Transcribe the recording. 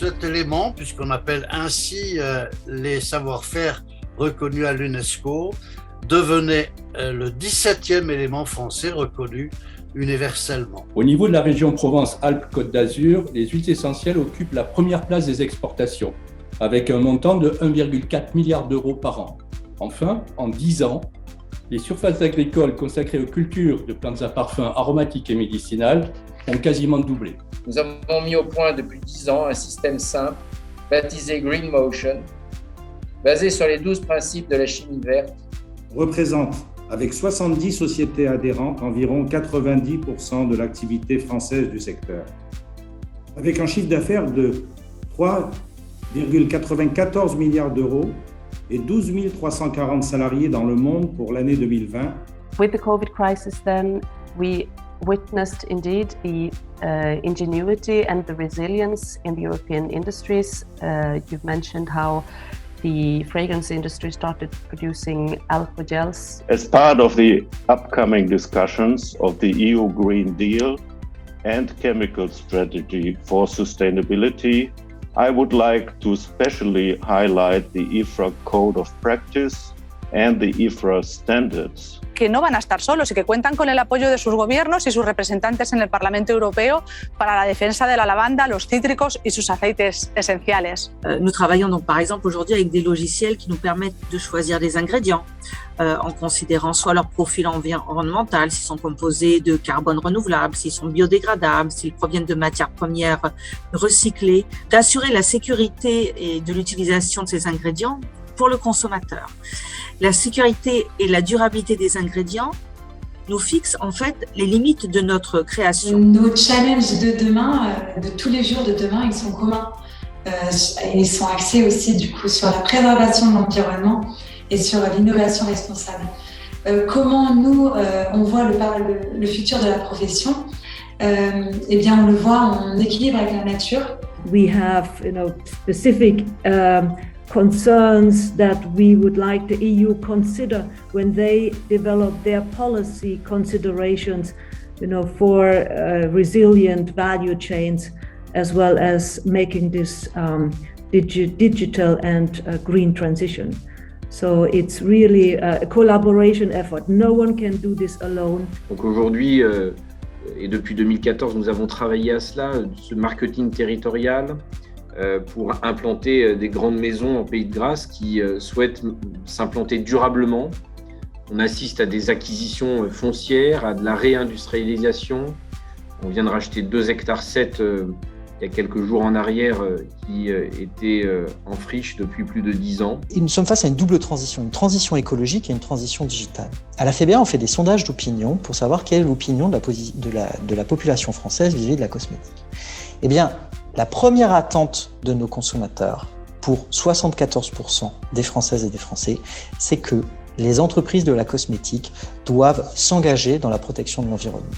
cet élément, puisqu'on appelle ainsi les savoir-faire reconnus à l'UNESCO, devenait le 17e élément français reconnu universellement. Au niveau de la région Provence-Alpes-Côte d'Azur, les huiles essentielles occupent la première place des exportations, avec un montant de 1,4 milliard d'euros par an. Enfin, en 10 ans, les surfaces agricoles consacrées aux cultures de plantes à parfum aromatiques et médicinales ont quasiment doublé. Nous avons mis au point depuis 10 ans un système simple, baptisé Green Motion, basé sur les 12 principes de la chimie verte. Représente, avec 70 sociétés adhérentes, environ 90% de l'activité française du secteur. Avec un chiffre d'affaires de 3,94 milliards d'euros et 12 340 salariés dans le monde pour l'année 2020. With the COVID crisis then, we witnessed indeed the ingenuity and the resilience in the European industries. You've mentioned how the fragrance industry started producing alcohol gels. As part of the upcoming discussions of the EU Green Deal and chemical strategy for sustainability, I would like to especially highlight the IFRA Code of Practice and the IFRA Standards. Que no van a estar solos y que cuentan con el apoyo de sus gobiernos y sus representantes en el Parlamento Europeo para la defensa de la lavanda, los cítricos y sus aceites esenciales. Nous travaillons donc par exemple aujourd'hui avec des logiciels qui nous permettent de choisir des ingrédients en considérant soit leur profil environnemental, s'ils sont composés de carbone renouvelable, s'ils sont biodégradables, s'ils proviennent de matières premières recyclées, d'assurer la sécurité et de l'utilisation de ces ingrédients pour le consommateur. La sécurité et la durabilité des ingrédients nous fixent en fait les limites de notre création. Nos challenges de demain, de tous les jours de demain, ils sont communs. Ils sont axés aussi du coup sur la préservation de l'environnement et sur l'innovation responsable. Comment nous, on voit le futur de la profession? Eh bien, on le voit en équilibre avec la nature. We have, specific concerns that we would like the EU consider when they develop their policy considerations, for resilient value chains, as well as making this digital and green transition. So it's really a collaboration effort. No one can do this alone. Donc aujourd'hui, et depuis 2014, nous avons travaillé à cela, ce marketing territorial, pour implanter des grandes maisons en Pays de Grâce qui souhaitent s'implanter durablement. On assiste à des acquisitions foncières, à de la réindustrialisation. On vient de racheter 2,7 hectares il y a quelques jours en arrière qui étaient en friche depuis plus de 10 ans. Et nous sommes face à une double transition, une transition écologique et une transition digitale. À la FEBEA, on fait des sondages d'opinion pour savoir quelle est l'opinion de la population française vis-à-vis de la cosmétique. Eh bien, la première attente de nos consommateurs, pour 74% des Françaises et des Français, c'est que les entreprises de la cosmétique doivent s'engager dans la protection de l'environnement.